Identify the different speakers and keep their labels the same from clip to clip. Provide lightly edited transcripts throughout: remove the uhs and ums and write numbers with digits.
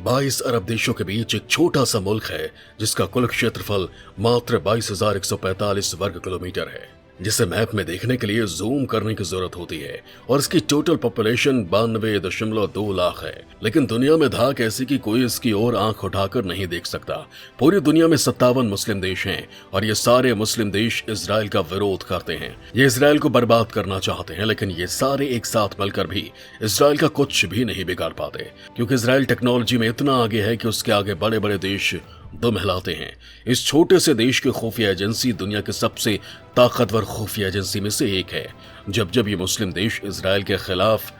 Speaker 1: 22 अरब देशों के बीच एक छोटा सा मुल्क है जिसका कुल क्षेत्रफल मात्र 22,145 वर्ग किलोमीटर है, जिसे मैप में देखने के लिए जूम करने की जरूरत होती है और इसकी टोटल पॉपुलेशन 92.2 लाख है। लेकिन दुनिया में धाक ऐसी कि कोई इसकी ओर आंख उठाकर नहीं देख सकता। पूरी दुनिया में 57 मुस्लिम देश हैं और ये सारे मुस्लिम देश इजराइल का विरोध करते हैं। ये इजराइल को बर्बाद करना चाहते हैं, लेकिन ये सारे एक साथ मिलकर भी इजराइल का कुछ भी नहीं बिगाड़ पाते, क्योंकि इजराइल टेक्नोलॉजी में इतना आगे है कि उसके आगे बड़े बड़े देश दम हिलाते हैं। इस छोटे से देश की खुफिया एजेंसी दुनिया के सबसे ताकतवर खुफिया एजेंसी में से एक है। जब जब ये मुस्लिम देश इजराइल के खिलाफ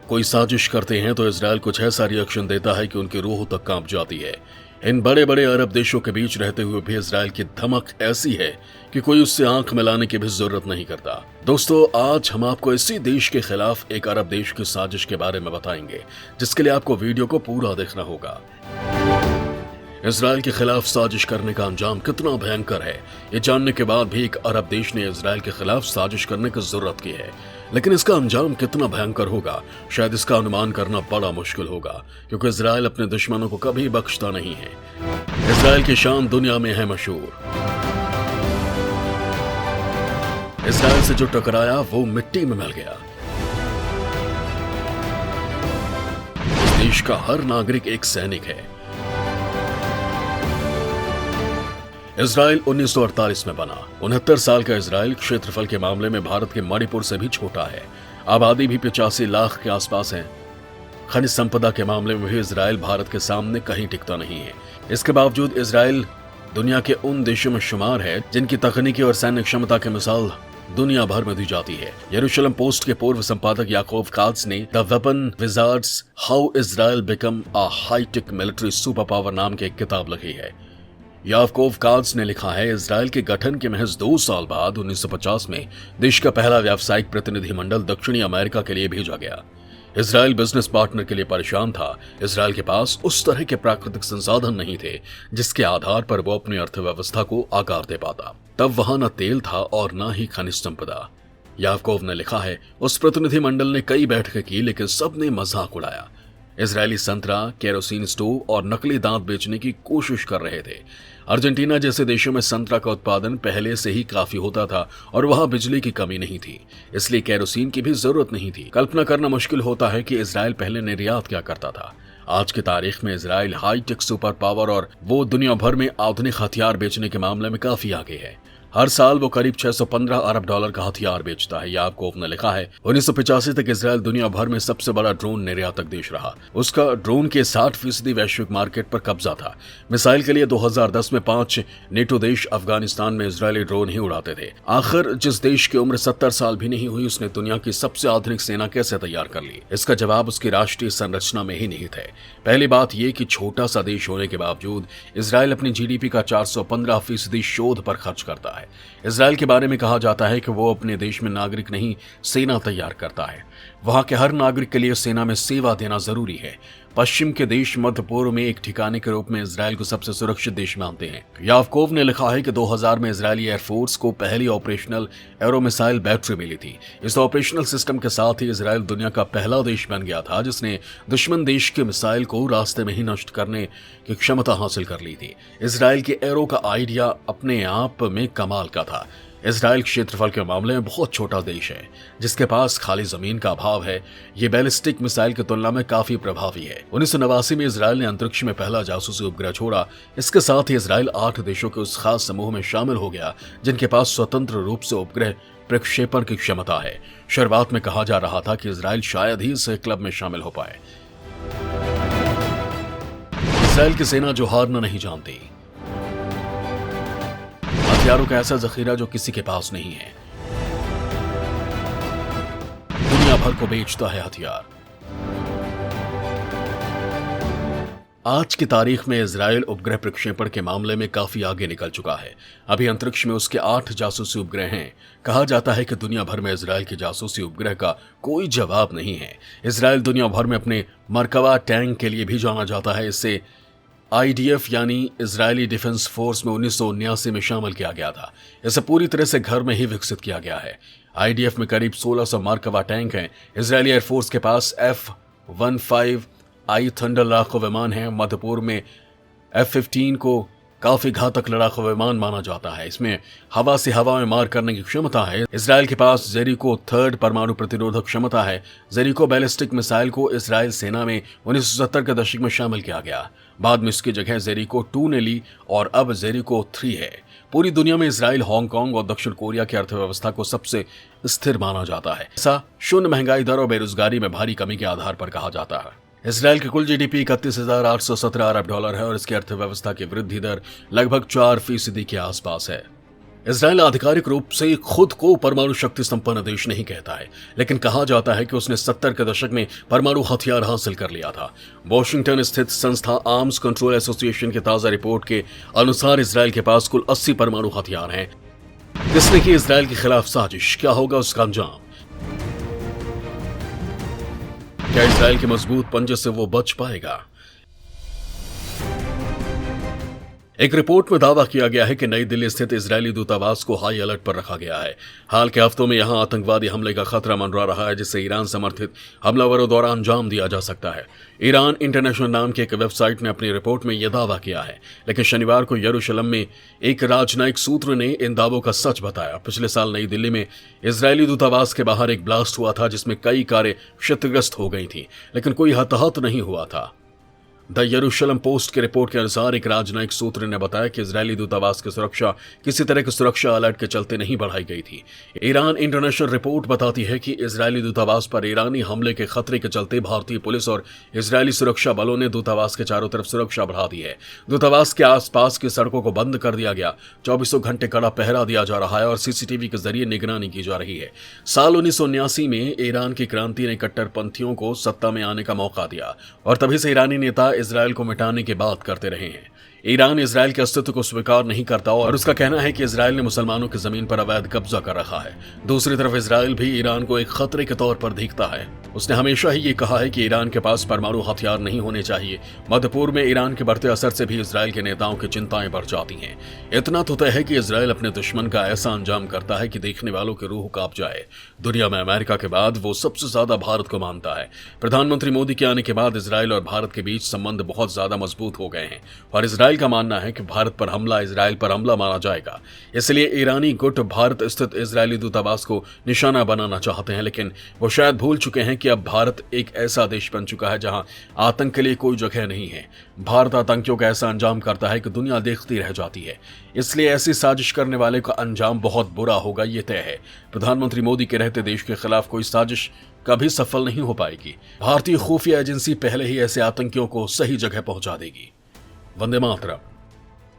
Speaker 1: कोई साजिश करते हैं तो इजराइल कुछ ऐसा रिएक्शन देता है कि उनकी रूह तक कांप जाती है। इन बड़े बड़े अरब देशों के बीच रहते हुए भी इजराइल की धमक ऐसी है कि कोई उससे आंख मिलाने की भी जरूरत नहीं करता। दोस्तों, आज हम आपको इसी देश के खिलाफ एक अरब देश की साजिश के बारे में बताएंगे, जिसके लिए आपको वीडियो को पूरा देखना होगा। इजराइल के खिलाफ साजिश करने का अंजाम कितना भयंकर है, ये जानने के बाद भी एक अरब देश ने इजराइल के खिलाफ साजिश करने की जरूरत की है। लेकिन इसका अंजाम कितना भयंकर होगा, शायद इसका अनुमान करना बड़ा मुश्किल होगा, क्योंकि इजराइल अपने दुश्मनों को कभी बख्शता नहीं है। इजराइल की शान दुनिया में है मशहूर। इजराइल से जो टकराया वो मिट्टी में मिल गया। इस देश का हर नागरिक एक सैनिक है। इजराइल 1948 में बना। 69 साल का इजराइल क्षेत्रफल के मामले में भारत के मणिपुर से भी छोटा है। आबादी भी 85 लाख के आसपास है। खनिज संपदा के मामले में भी इजराइल भारत के सामने कहीं टिकता नहीं है। इसके बावजूद इजराइल दुनिया के उन देशों में शुमार है जिनकी तकनीकी और सैन्य क्षमता की मिसाल दुनिया भर में दी जाती है। यरूशलेम पोस्ट के पूर्व संपादक याकूब कात्ज ने the weapon wizards how Israel become a high tech military super power नाम की एक किताब लिखी है। याकूब कात्ज ने लिखा है, इजराइल के गठन के महज 2 साल बाद 1950 में देश का पहला व्यावसायिक प्रतिनिधिमंडल दक्षिणी अमेरिका के लिए भेजा गया। इजराइल बिजनेस पार्टनर के लिए परेशान था। इजराइल के पास उस तरह के प्राकृतिक संसाधन नहीं थे जिसके आधार पर वो अपनी अर्थव्यवस्था को आकार दे पाता। तब वहां न तेल था और न ही खनिज संपदा। याकूब ने लिखा है, उस प्रतिनिधिमंडल ने कई बैठकें की, लेकिन सबने मजाक उड़ाया। इजरायली संतरा, केरोसिन स्टोव और नकली दांत बेचने की कोशिश कर रहे थे। अर्जेंटीना जैसे देशों में संतरा का उत्पादन पहले से ही काफी होता था और वहां बिजली की कमी नहीं थी, इसलिए केरोसिन की भी जरूरत नहीं थी। कल्पना करना मुश्किल होता है कि इजराइल पहले निर्यात क्या करता था। आज की तारीख में इजराइल हाईटेक सुपर पावर और वो दुनिया भर में आधुनिक हथियार बेचने के मामले में काफी आगे है। हर साल वो करीब 615 अरब डॉलर का हथियार बेचता है। याकूब ने लिखा है, 1985 तक इजराइल दुनिया भर में सबसे बड़ा ड्रोन निर्यातक देश रहा। उसका ड्रोन के 60% वैश्विक मार्केट पर कब्जा था। मिसाइल के लिए 2010 में 5 नेटो देश अफगानिस्तान में इजरायली ड्रोन ही उड़ाते थे। आखिर जिस देश की उम्र 70 साल भी नहीं हुई, उसने दुनिया की सबसे आधुनिक सेना कैसे तैयार कर ली? इसका जवाब उसकी राष्ट्रीय संरचना में ही निहित है। पहली बात यह कि छोटा सा देश होने के बावजूद इजराइल अपनी जीडीपी का 415% शोध पर खर्च करता है। इजराइल के बारे में कहा जाता है कि वो अपने देश में नागरिक नहीं, सेना तैयार करता है। वहां के हर नागरिक के लिए सेना में सेवा देना जरूरी है। पश्चिम के देश मध्य पूर्व में एक ठिकाने के रूप में इजराइल को सबसे सुरक्षित देश मानते हैं। याकूब ने लिखा है कि 2000 में इजरायली एयरफोर्स को पहली ऑपरेशनल एरो मिसाइल बैटरी मिली थी। इस ऑपरेशनल सिस्टम के साथ ही इजराइल दुनिया का पहला देश बन गया था जिसने दुश्मन देश के मिसाइल को रास्ते में ही नष्ट करने की क्षमता हासिल कर ली थी। इजराइल के एरो का आइडिया अपने आप में कमाल का था। इजराइल क्षेत्रफल के मामले में बहुत छोटा देश है जिसके पास खाली जमीन का अभाव है। ये बैलिस्टिक मिसाइल की तुलना में काफी प्रभावी है। 1989 में इजराइल ने अंतरिक्ष में पहला जासूसी उपग्रह छोड़ा। इसके साथ ही इजराइल 8 देशों के उस खास समूह में शामिल हो गया जिनके पास स्वतंत्र रूप से उपग्रह प्रक्षेपण की क्षमता है। शुरुआत में कहा जा रहा था कि इजराइल शायद ही इस क्लब में शामिल हो पाए। इजराइल की सेना जो हारना नहीं जानती, हथियारों का ऐसा जखीरा जो किसी के पास नहीं है, दुनिया भर को बेचता है हथियार। आज की तारीख में इजराइल उपग्रह प्रक्षेपण के मामले में काफी आगे निकल चुका है। अभी अंतरिक्ष में उसके 8 जासूसी उपग्रह हैं। कहा जाता है कि दुनिया भर में इजराइल के जासूसी उपग्रह का कोई जवाब नहीं है। इजराइल दुनिया भर में अपने मरकवा टैंक के लिए भी जाना जाता है। इससे IDF यानी इजरायली डिफेंस फोर्स में 1979 में शामिल किया गया था। इसे पूरी तरह से घर में ही विकसित किया गया है। IDF में करीब 1600 मरकवा टैंक हैं। इजरायली एयरफोर्स के पास F-15 आई थंडर लड़ाकू विमान है। मध्य पूर्व में F-15 को काफी घातक लड़ाकू विमान माना जाता है। इसमें हवा से हवा में मार करने की क्षमता है। इजराइल के पास जेरिको 3 परमाणु प्रतिरोधक क्षमता है। जेरिको बैलिस्टिक मिसाइल को इजराइल सेना में 1970 के दशक में शामिल किया गया। बाद में इसकी जगह जेरिको 2 ने ली और अब जेरिको 3 है। पूरी दुनिया में इजराइल, हांगकांग और दक्षिण कोरिया की अर्थव्यवस्था को सबसे स्थिर माना जाता है। ऐसा शून्य महंगाई दर और बेरोजगारी में भारी कमी के आधार पर कहा जाता है। इजराइल की कुल जीडीपी 31,817 अरब डॉलर है और इसकी अर्थव्यवस्था की वृद्धि दर लगभग 4% के आसपास है। इजराइल आधिकारिक रूप से खुद को परमाणु शक्ति संपन्न देश नहीं कहता है, लेकिन कहा जाता है कि उसने 70 के दशक में परमाणु हथियार हासिल कर लिया था। वॉशिंगटन स्थित संस्था आर्म्स कंट्रोल एसोसिएशन की ताजा रिपोर्ट के अनुसार इजराइल के पास कुल 80 परमाणु हथियार हैं। किसने की इजराइल के खिलाफ साजिश, क्या होगा उसका अंजाम? क्या इजराइल के मजबूत पंजे से वो बच पाएगा? एक रिपोर्ट में दावा किया गया है कि नई दिल्ली स्थित इजरायली दूतावास को हाई अलर्ट पर रखा गया है। हाल के हफ्तों में यहां आतंकवादी हमले का खतरा मंडरा रहा है, जिससे ईरान समर्थित हमलावरों द्वारा अंजाम दिया जा सकता है। ईरान इंटरनेशनल नाम की एक वेबसाइट ने अपनी रिपोर्ट में यह दावा किया है, लेकिन शनिवार को यरूशलेम में एक राजनयिक सूत्र ने इन दावों का सच बताया। पिछले साल नई दिल्ली में इजरायली दूतावास के बाहर एक ब्लास्ट हुआ था, जिसमें कई कारें क्षतिग्रस्त हो गई थी, लेकिन कोई हताहत नहीं हुआ था। द यरूशलेम पोस्ट की रिपोर्ट के अनुसार एक राजनयिक सूत्र ने बताया कि इजरायली दूतावास की सुरक्षा किसी तरह की सुरक्षा अलर्ट के चलते नहीं बढ़ाई गई थी। ईरान इंटरनेशनल रिपोर्ट बताती है कि इजरायली दूतावास पर ईरानी हमले के खतरे के चलते भारतीय पुलिस और इजरायली सुरक्षा बलों ने दूतावास के चारों तरफ सुरक्षा बढ़ा दी है। दूतावास के आसपास की सड़कों को बंद कर दिया गया, 24 घंटे कड़ा पहरा दिया जा रहा है और सीसीटीवी के जरिए निगरानी की जा रही है। साल 1979 में ईरान की क्रांति ने कट्टरपंथियों को सत्ता में आने का मौका दिया और तभी से ईरानी नेता इजराइल को मिटाने की बात करते रहे हैं। ईरान इजराइल के अस्तित्व को स्वीकार नहीं करता और उसका कहना है कि इजराइल ने मुसलमानों की जमीन पर अवैध कब्जा कर रखा है। दूसरी तरफ इजराइल भी ईरान को एक खतरे के तौर पर देखता है। उसने हमेशा ही ये कहा है कि ईरान के पास परमाणु हथियार नहीं होने चाहिए। मध्य पूर्व में ईरान के बढ़ते असर से भी इजराइल के नेताओं की चिंताएं बढ़ जाती हैं। इतना तो तय है कि इजराइल अपने दुश्मन का ऐसा अंजाम करता है कि देखने वालों की रूह कांप जाए। दुनिया में अमेरिका के बाद वो सबसे ज्यादा भारत को मानता है। प्रधानमंत्री मोदी के आने के बाद इजराइल और भारत के बीच संबंध बहुत ज्यादा मजबूत हो गए हैं और इजराइल का मानना है कि भारत पर हमला इजराइल पर हमला माना जाएगा। इसलिए ईरानी गुट भारत स्थित इजरायली दूतावास को निशाना बनाना चाहते हैं, लेकिन वो शायद भूल चुके हैं कि अब भारत एक ऐसा देश बन चुका है जहां आतंक के लिए कोई जगह नहीं है। भारत आतंकियों का ऐसा अंजाम करता है कि दुनिया देखती रह जाती है। इसलिए ऐसी साजिश करने वाले का अंजाम बहुत बुरा होगा, ये तय है। प्रधानमंत्री मोदी के रहते देश के खिलाफ कोई साजिश कभी सफल नहीं हो पाएगी। भारतीय खुफिया एजेंसी पहले ही ऐसे आतंकियों को सही जगह पहुंचा देगी। वंदे मातरम।